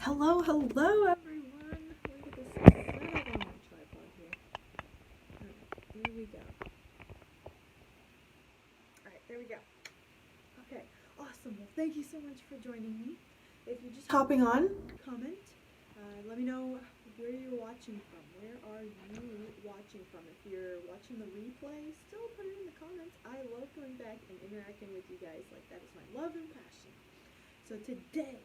Hello, hello everyone. Look at this. Why am I going on a tripod here? Alright, there we go. Alright, there we go. Okay, awesome. Well, thank you so much for joining me. If you're just hopping on, comment. Let me know where you're watching from. Where are you watching from? If you're watching the replay, still put it in the comments. I love coming back and interacting with you guys. Like, that is my love and passion. So today,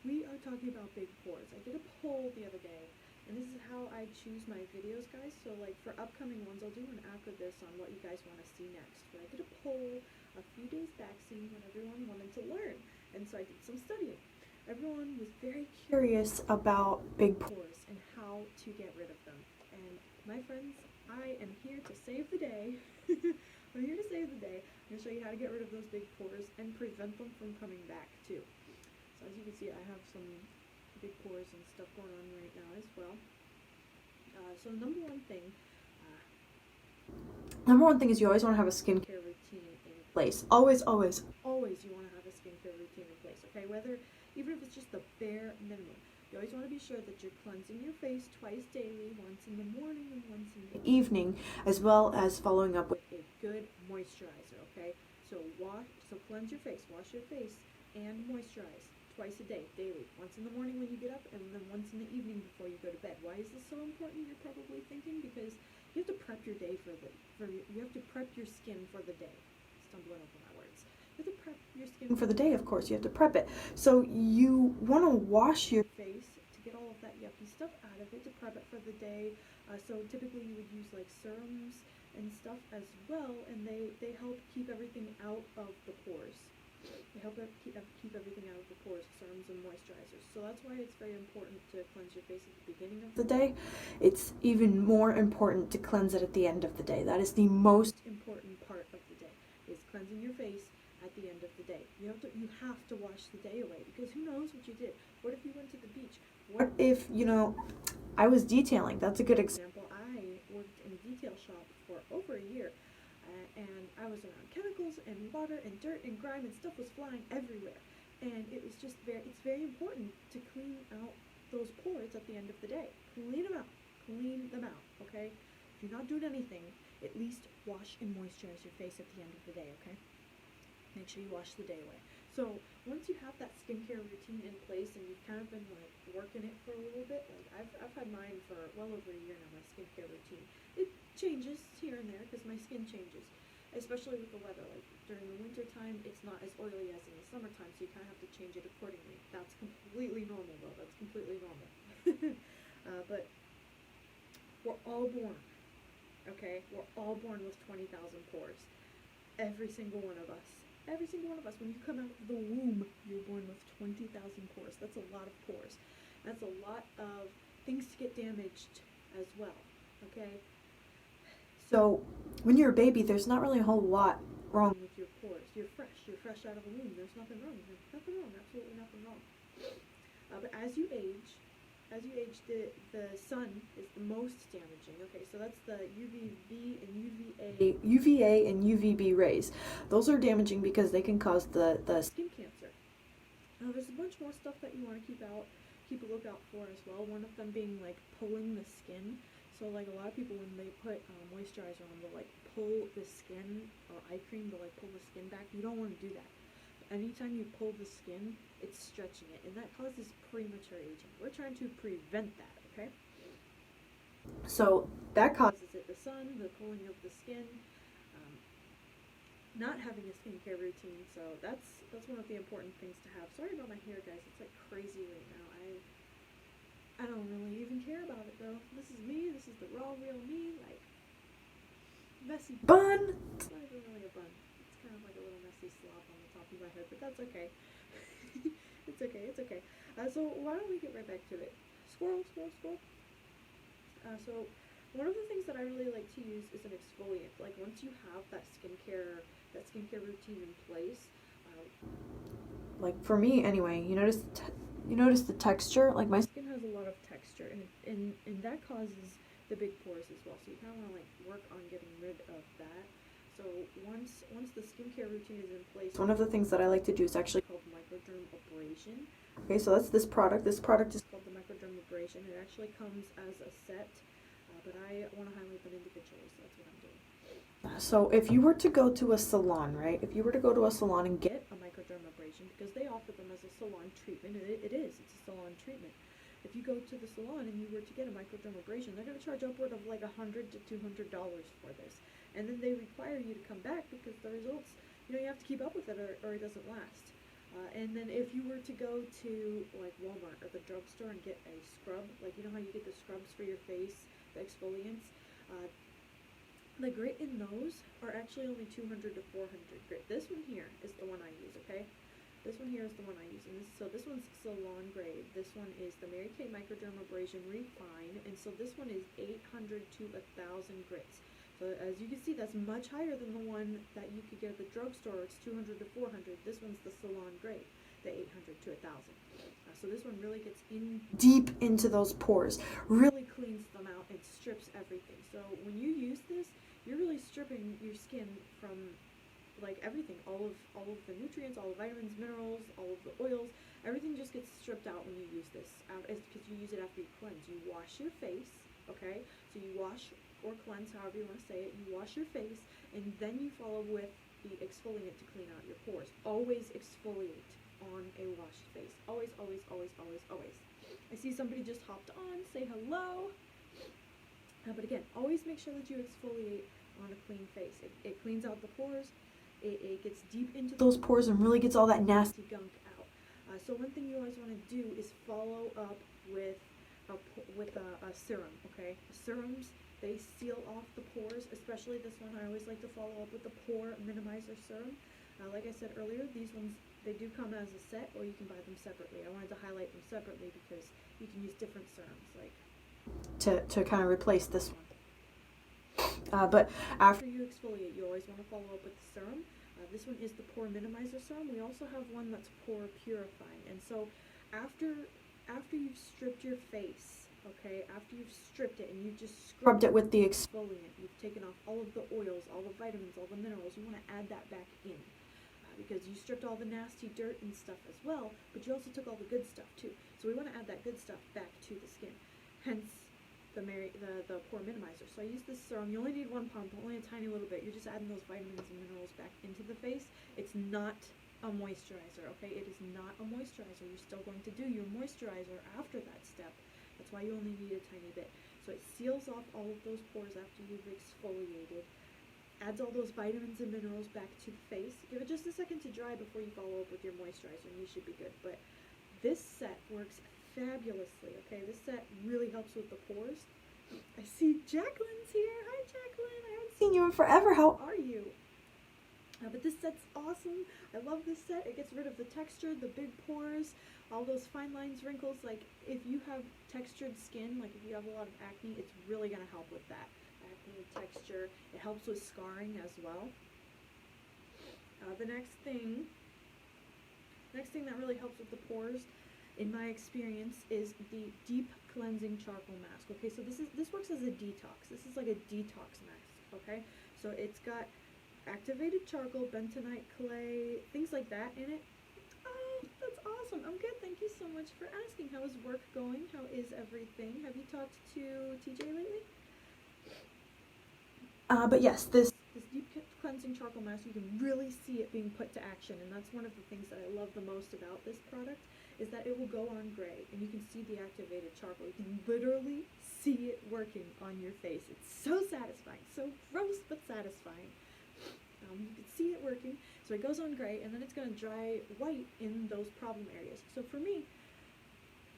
we are talking about big pores. I did a poll the other day, and this is how I choose my videos, guys. So, like, for upcoming ones, I'll do one after this on what you guys want to see next. But I did a poll a few days back seeing what everyone wanted to learn, and so I did some studying. Everyone was very curious about big pores and how to get rid of them. And my friends, I am here to save the day. I'm here to save the day. I'm going to show you how to get rid of those big pores and prevent them from coming back, too. So as you can see, I have some big pores and stuff going on right now as well. So number one thing is you always want to have a skincare routine in place. Always you want to have a skincare routine in place, okay? Even if it's just the bare minimum. You always want to be sure that you're cleansing your face twice daily, once in the morning and once in the evening, as well as following up with a good moisturizer, okay? So cleanse your face, wash your face, and moisturize twice a day, daily. Once in the morning when you get up, and then once in the evening before you go to bed. Why is this so important, you're probably thinking? Because you have to prep your day you have to prep your skin for the day. Stumbling over my words. You have to prep your skin for the day, of course. You have to prep it. So you want to wash your face to get all of that yucky stuff out of it, to prep it for the day. So typically you would use like serums and stuff as well, and they help keep everything out of the pores. They help keep everything out of the pores, serums and moisturizers. So that's why it's very important to cleanse your face at the beginning of the day. It's even more important to cleanse it at the end of the day. That is the most important part of the day, is cleansing your face at the end of the day. You have to wash the day away, because who knows what you did. What if you went to the beach? What if, I was detailing. That's a good example. I worked in a detail shop for over a year. And I was around chemicals and water and dirt and grime, and stuff was flying everywhere. And it was just it's very important to clean out those pores at the end of the day. Clean them out, okay? If you're not doing anything, at least wash and moisturize your face at the end of the day, okay? Make sure you wash the day away. So once you have that skincare routine in place and you've kind of been like working it for a little bit, like I've had mine for well over a year now, my skincare routine. It changes here and there because my skin changes, especially with the weather. Like during the winter time, it's not as oily as in the summertime, so you kind of have to change it accordingly. That's completely normal though. That's completely normal. But we're all born, okay? We're all born with 20,000 pores. Every single one of us. Every single one of us. When you come out of the womb, you're born with 20,000 pores. That's a lot of pores. That's a lot of things to get damaged as well, okay? So when you're a baby, there's not really a whole lot wrong with your pores. You're fresh out of the womb. There's nothing wrong. Absolutely nothing wrong. But as you age, the sun is the most damaging. Okay, so that's the UVA and UVB rays. Those are damaging because they can cause the skin cancer. Now, there's a bunch more stuff that you want to keep a lookout for as well. One of them being like pulling the skin. So like a lot of people, when they put moisturizer on, they'll like pull the skin, or eye cream, they'll like pull the skin back. You don't want to do that. Anytime you pull the skin, it's stretching it, and that causes premature aging. We're trying to prevent that, okay? So that causes it. The sun, the pulling of the skin, not having a skincare routine. So that's one of the important things to have. Sorry about my hair, guys. It's like crazy right now. I don't really even care about it though. This is me. This is the raw, real me. Like messy bun. It's not even really a bun. It's kind of like a little messy slob on the top of my head, but that's okay. It's okay. So why don't we get right back to it? Squirrel. So one of the things that I really like to use is an exfoliant. Like once you have that skincare routine in place, like for me anyway, you notice the texture. Like my skin has a lot of texture, and that causes the big pores as well. So you kind of want to like work on getting rid of that. So once the skincare routine is in place, one of the things that I like to do is actually called microdermabrasion. Okay, so that's this product. This product is called the microdermabrasion. It actually comes as a set, but I want to highlight them individually, so that's what I'm doing. So if you were to go to a salon, right? If you were to go to a salon and get a microdermabrasion, because they offer them as a salon treatment, it's a salon treatment. If you go to the salon and you were to get a microdermabrasion, they're going to charge upward of like $100 to $200 for this. And then they require you to come back because the results, you have to keep up with it or it doesn't last. And then if you were to go to like Walmart or the drugstore and get a scrub, like how you get the scrubs for your face, the exfoliants, the grit in those are actually only 200 to 400 grit. This one here is the one I use, okay? This one here is the one I use. And this one's salon grade. This one is the Mary Kay Microdermabrasion Refine. And so this one is 800 to 1,000 grits. So as you can see, that's much higher than the one that you could get at the drugstore. It's 200 to 400. This one's the salon grade, the 800 to 1,000. So this one really gets in deep into those pores, really cleans them out and strips everything. So when you use this, you're really stripping your skin from like everything, all of the nutrients, all the vitamins, minerals, all of the oils, everything just gets stripped out when you use this. It's because you use it after you cleanse. You wash your face, okay? So you wash or cleanse, however you want to say it. You wash your face, and then you follow with the exfoliant to clean out your pores. Always exfoliate on a washed face. Always, always, always, always, always. I see somebody just hopped on. Say hello. But again, always make sure that you exfoliate on a clean face. It cleans out the pores. It gets deep into those pores and really gets all that nasty gunk out. So one thing you always want to do is follow up with a serum. Okay, serums, they seal off the pores, especially this one. I always like to follow up with the Pore Minimizer Serum. Like I said earlier, these ones, they do come as a set, or you can buy them separately. I wanted to highlight them separately because you can use different serums, like to kind of replace this one. But after you exfoliate, you always want to follow up with the serum. This one is the Pore Minimizer Serum. We also have one that's Pore Purifying. And so after you've stripped your face, okay, after you've stripped it and you've just scrubbed it with the exfoliant, you've taken off all of the oils, all the vitamins, all the minerals, you want to add that back in. Because you stripped all the nasty dirt and stuff as well, but you also took all the good stuff too. So we want to add that good stuff back to the skin. Hence the Pore Minimizer. So I use this serum. You only need 1 pump, only a tiny little bit. You're just adding those vitamins and minerals back into the face. It's not a moisturizer, okay? It is not a moisturizer. You're still going to do your moisturizer after that step. That's why you only need a tiny bit. So it seals off all of those pores after you've exfoliated. Adds all those vitamins and minerals back to the face. Give it just a second to dry before you follow up with your moisturizer, and you should be good. But this set works fabulously, okay? This set really helps with the pores. I see Jacqueline's here. Hi, Jacqueline. I haven't seen you in forever. How are you? But this set's awesome. I love this set. It gets rid of the texture, the big pores, all those fine lines, wrinkles. Like, if you have textured skin, like if you have a lot of acne, it's really going to help with that. Acne texture. It helps with scarring as well. The next thing that really helps with the pores, in my experience, is the deep cleansing charcoal mask. Okay, so this works as a detox. This is like a detox mask. Okay, so it's got activated charcoal, bentonite clay, things like that in it. Oh, that's awesome. I'm good. Thank you so much for asking. How is work going? How is everything? Have you talked to TJ lately? But yes, this deep cleansing charcoal mask, you can really see it being put to action, and that's one of the things that I love the most about this product, is that it will go on gray, and you can see the activated charcoal. You can literally see it working on your face. It's so satisfying, so gross but satisfying. You can see it working, so it goes on gray, and then it's going to dry white in those problem areas. So for me,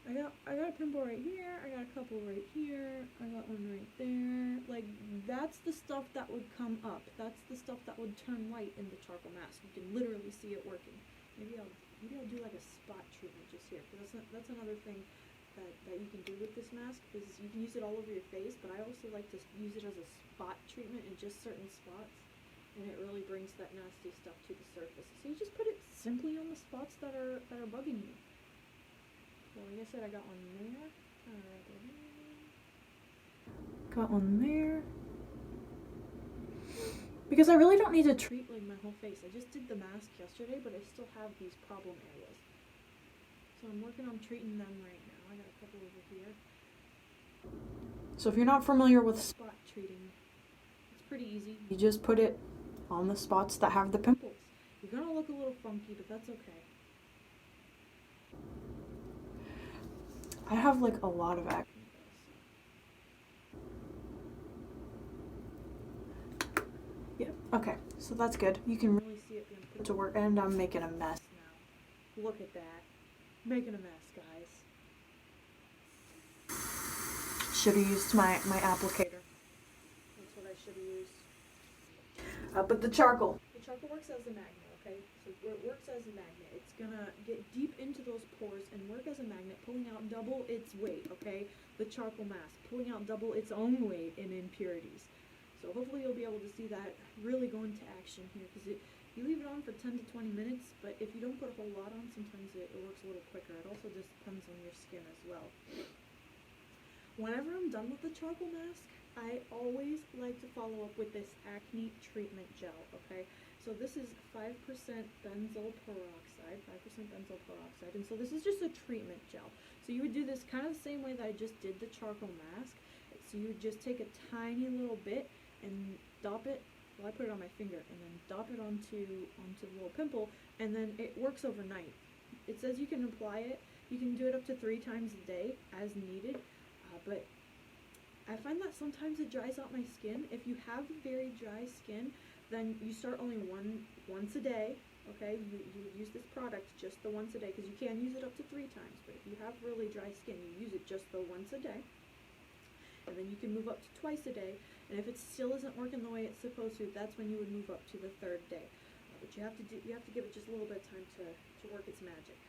I got a pimple right here, I got a couple right here, I got one right there. Like, that's the stuff that would come up. That's the stuff that would turn white in the charcoal mask. You can literally see it working. Maybe I'll do like a spot treatment just here, because that's another thing that you can do with this mask, is you can use it all over your face, but I also like to use it as a spot treatment in just certain spots, and it really brings that nasty stuff to the surface. So you just put it simply on the spots that are bugging you. So like I said, I got one there. Got one there. Because I really don't need to treat like my whole face. I just did the mask yesterday, but I still have these problem areas. So So I'm working on treating them right now. I got a couple over here. So if you're not familiar with spot treating, it's pretty easy. You just put it on the spots that have the pimples. You're gonna look a little funky, but that's okay. I have like a lot of acne. Yeah, okay, so that's good. You can really see it being put to work, and I'm making a mess now. Look at that. Making a mess, guys. Should have used my applicator. That's what I should have used. But the charcoal. The charcoal works as a magnet, okay? So it works as a magnet. It's gonna get deep into those pores and work as a magnet, pulling out double its weight, okay? The charcoal mask, pulling out double its own weight in impurities. So hopefully you'll be able to see that really go into action here, because you leave it on for 10 to 20 minutes, but if you don't put a whole lot on, sometimes it works a little quicker. It also just depends on your skin as well. Whenever I'm done with the charcoal mask, I always like to follow up with this acne treatment gel, okay? So this is 5% benzoyl peroxide, and so this is just a treatment gel. So you would do this kind of the same way that I just did the charcoal mask. So you would just take a tiny little bit and dop it, well, I put it on my finger, and then dop it onto the little pimple, and then it works overnight. It says you can apply it, you can do it up to 3 times a day as needed, but I find that sometimes it dries out my skin. If you have very dry skin, then you start only once a day, okay? You use this product just the once a day, because you can use it up to 3 times, but if you have really dry skin, you use it just the once a day. And then you can move up to twice a day, and if it still isn't working the way it's supposed to, that's when you would move up to the 3rd day. But you have to give it just a little bit of time to work its magic.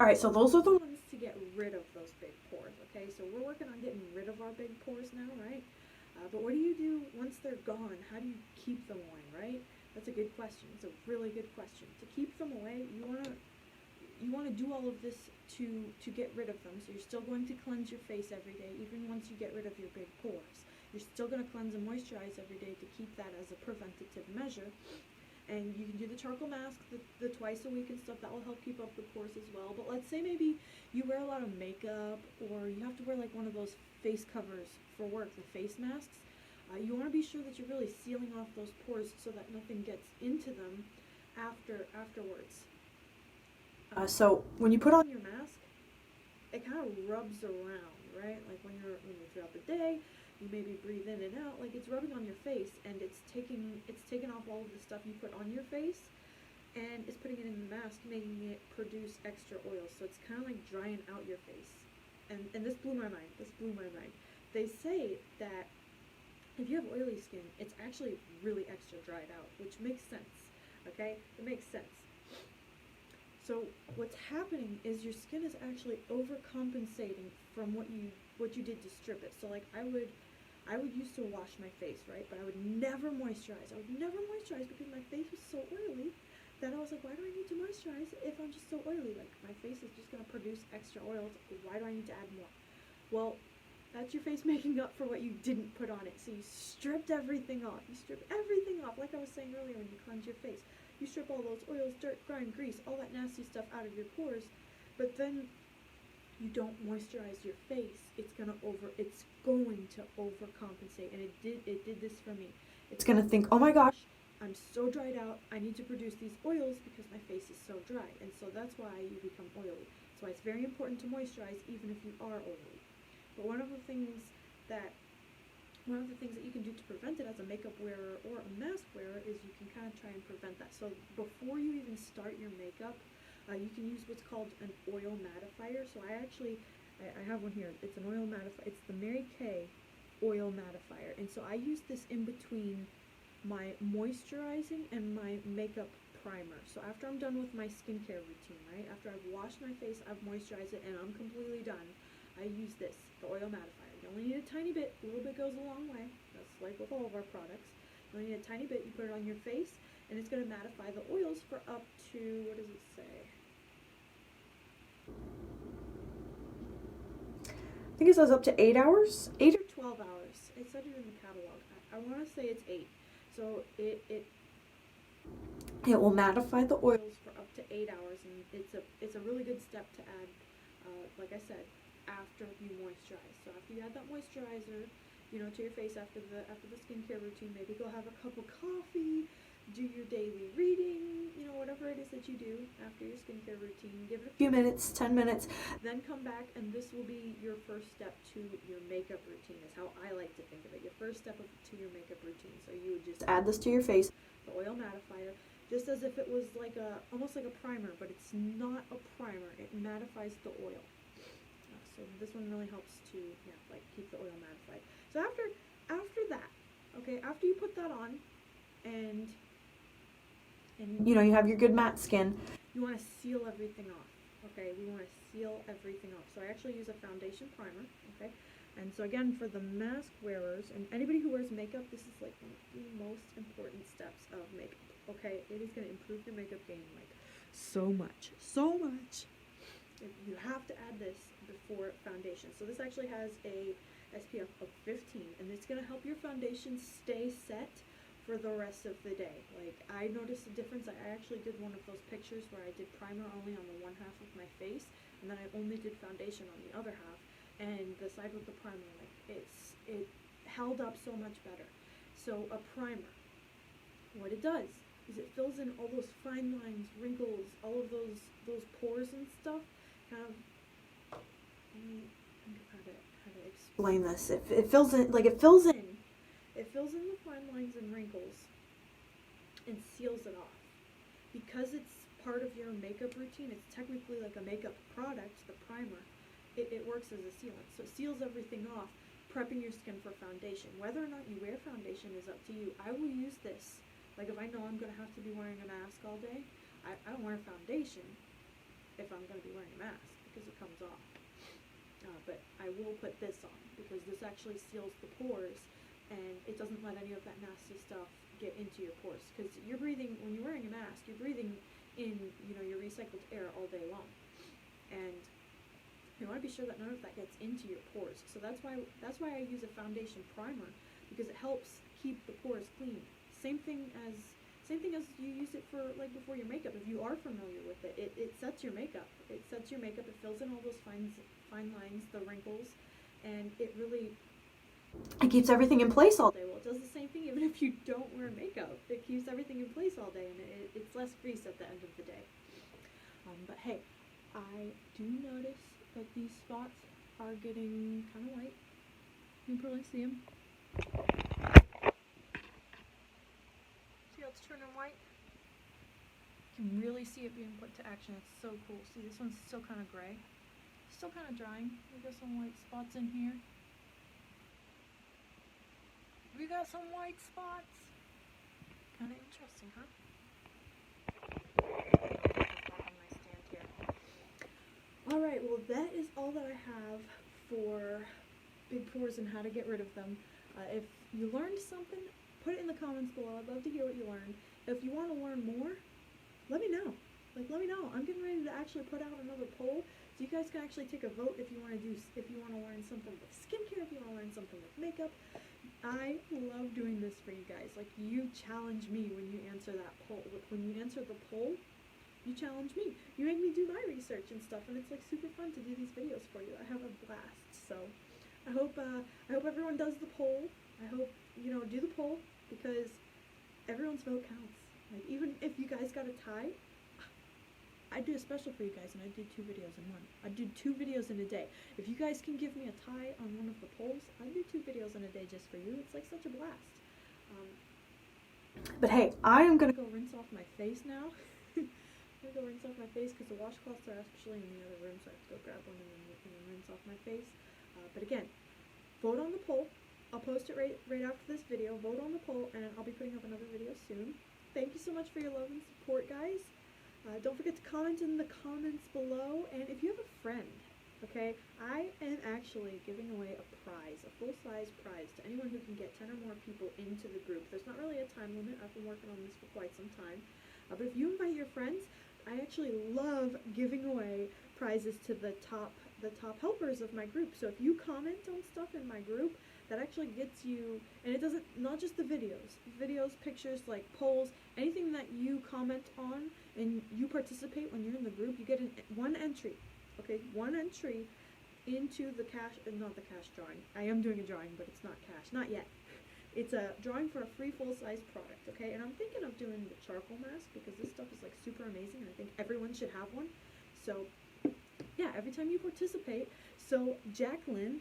All right, so those are the ones to get rid of those big pores, okay? So we're working on getting rid of our big pores now, right? But what do you do once they're gone? How do you keep them away, right? That's a good question. It's a really good question. To keep them away, you want to do all of this to get rid of them. So you're still going to cleanse your face every day, even once you get rid of your big pores. You're still going to cleanse and moisturize every day to keep that as a preventative measure. And you can do the charcoal mask the twice a week and stuff. That will help keep up the pores as well. But let's say maybe you wear a lot of makeup, or you have to wear like one of those face covers for work, the face masks. You want to be sure that you're really sealing off those pores so that nothing gets into them afterwards. So when you put on your mask, it kind of rubs around, right? Like when you're throughout the day, you maybe breathe in and out, like it's rubbing on your face, and it's taking off all of the stuff you put on your face, and it's putting it in the mask, making it produce extra oil. So it's kind of like drying out your face. And this blew my mind. They say that if you have oily skin, it's actually really extra dried out, which makes sense, okay? It makes sense. So what's happening is your skin is actually overcompensating from what you did to strip it. So like I would used to wash my face, right? But I would never moisturize. Because my face was so oily that I was like, why do I need to moisturize if I'm just so oily? Like my face is just gonna produce extra oils. Why do I need to add more? Well, that's your face making up for what you didn't put on it. So you stripped everything off. Like I was saying earlier when you cleanse your face. You strip all those oils, dirt, grime, grease, all that nasty stuff out of your pores, but then you don't moisturize your face. It's going to overcompensate, and it did this for me. It's going to think, oh my gosh, I'm so dried out, I need to produce these oils because my face is so dry, and so that's why you become oily. That's why it's very important to moisturize even if you are oily. But one of the things that you can do to prevent it as a makeup wearer or a mask wearer is you can kind of try and prevent that. So before you even start your makeup, you can use what's called an oil mattifier. So I have one here. It's an oil mattifier. It's the Mary Kay oil mattifier. And so I use this in between my moisturizing and my makeup primer. So after I'm done with my skincare routine, right? After I've washed my face, I've moisturized it, and I'm completely done, I use this, the oil mattifier. You only need a tiny bit. A little bit goes a long way. That's like with all of our products. You only need a tiny bit. You put it on your face, and it's going to mattify the oils for up to, what does it say? I think it says up to 8 hours? 8 or 12 hours. It said it in the catalog. I want to say it's 8. So It will mattify the oils for up to 8 hours, and it's a really good step to add, like I said, after you moisturize. So after you add that moisturizer, you know, to your face after the skincare routine, maybe go have a cup of coffee, do your daily reading, you know, whatever it is that you do after your skincare routine. Give it a few minutes, 10 minutes, then come back, and this will be your first step to your makeup routine, is how I like to think of it. Your first step to your makeup routine. So you would just add this to your face, the oil mattifier, just as if it was like almost like a primer, but it's not a primer. It mattifies the oil. So this one really helps to, yeah, like keep the oil mattified. So after that, okay, after you put that on, and you know, you have your good matte skin, you want to seal everything off. Okay, we want to seal everything off. So I actually use a foundation primer. Okay, and so again, for the mask wearers and anybody who wears makeup, this is like one of the most important steps of makeup. Okay, it is going to improve your makeup game like so much, so much. You have to add this before foundation. So this actually has a SPF of 15, and it's going to help your foundation stay set for the rest of the day. Like, I noticed a difference. I actually did one of those pictures where I did primer only on the one half of my face, and then I only did foundation on the other half, and the side with the primer, like, it held up so much better. So a primer, what it does is it fills in all those fine lines, wrinkles, all of those pores and stuff. Kind of, let me think of how to explain this. It fills in the fine lines and wrinkles and seals it off. Because it's part of your makeup routine, it's technically like a makeup product, the primer. It works as a sealant. So it seals everything off, prepping your skin for foundation. Whether or not you wear foundation is up to you. I will use this. Like, if I know I'm going to have to be wearing a mask all day, I don't wear foundation if I'm going to be wearing a mask, because it comes off. But I will put this on, because this actually seals the pores, and it doesn't let any of that nasty stuff get into your pores. Because you're breathing, when you're wearing a mask, you're breathing in, you know, your recycled air all day long. And you want to be sure that none of that gets into your pores. So that's why I use a foundation primer, because it helps keep the pores clean. Same thing as you use it for, like, before your makeup. If you are familiar with it, it sets your makeup. It sets your makeup. It fills in all those fine lines, the wrinkles, and it keeps everything in place all day. Well, it does the same thing even if you don't wear makeup. It keeps everything in place all day, and it's less grease at the end of the day. But hey, I do notice that these spots are getting kind of white. You can probably see them. See how it's turning white? You can really see it being put to action. It's so cool. See, this one's still kind of gray. Still kind of drying. We got some white spots in here. We got some white spots. Kind of interesting, huh? Alright, well, that is all that I have for big pores and how to get rid of them. If you learned something, put it in the comments below. I'd love to hear what you learned. If you want to learn more, let me know. Like, let me know. I'm getting ready to actually put out another poll, so you guys can actually take a vote if you want to learn something with skincare, if you want to learn something with makeup. I love doing this for you guys. Like, you challenge me when you answer that poll. When you answer the poll, you challenge me. You make me do my research and stuff, and it's like super fun to do these videos for you. I have a blast. So I hope everyone does the poll. I hope, you know, do the poll, because everyone's vote counts. Like, even if you guys got a tie, I do a special for you guys, and I do 2 videos in one. I do 2 videos in a day. If you guys can give me a tie on one of the polls, I do 2 videos in a day just for you. It's like such a blast. But hey, I am gonna go rinse off my face now. I'm gonna go rinse off my face, because the washcloths are actually in the other room, so I have to go grab one and then rinse off my face. But again, vote on the poll. I'll post it right after this video. Vote on the poll, and I'll be putting up another video soon. Thank you so much for your love and support, guys. Don't forget to comment in the comments below, and if you have a friend, okay, I am actually giving away a prize, a full-size prize, to anyone who can get 10 or more people into the group. There's not really a time limit. I've been working on this for quite some time. But if you invite your friends, I actually love giving away prizes to the top helpers of my group. So if you comment on stuff in my group, that actually gets you, and it doesn't, not just the videos, pictures, like polls, anything that you comment on and you participate when you're in the group, you get one entry, okay, one entry into the cash, not the cash drawing. I am doing a drawing, but it's not cash, not yet. It's a drawing for a free full-size product, okay? And I'm thinking of doing the charcoal mask because this stuff is like super amazing and I think everyone should have one. So yeah, every time you participate. So Jacqueline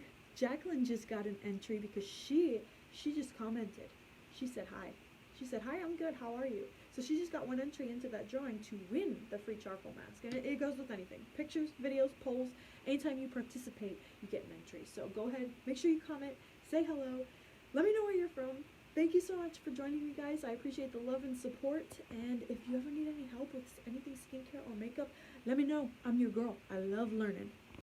just got an entry because she just commented. She said hi. She said, hi, I'm good, how are you? So she just got one entry into that drawing to win the free charcoal mask. And it goes with anything. Pictures, videos, polls. Anytime you participate, you get an entry. So go ahead, make sure you comment, say hello. Let me know where you're from. Thank you so much for joining me, guys. I appreciate the love and support. And if you ever need any help with anything skincare or makeup, let me know. I'm your girl. I love learning.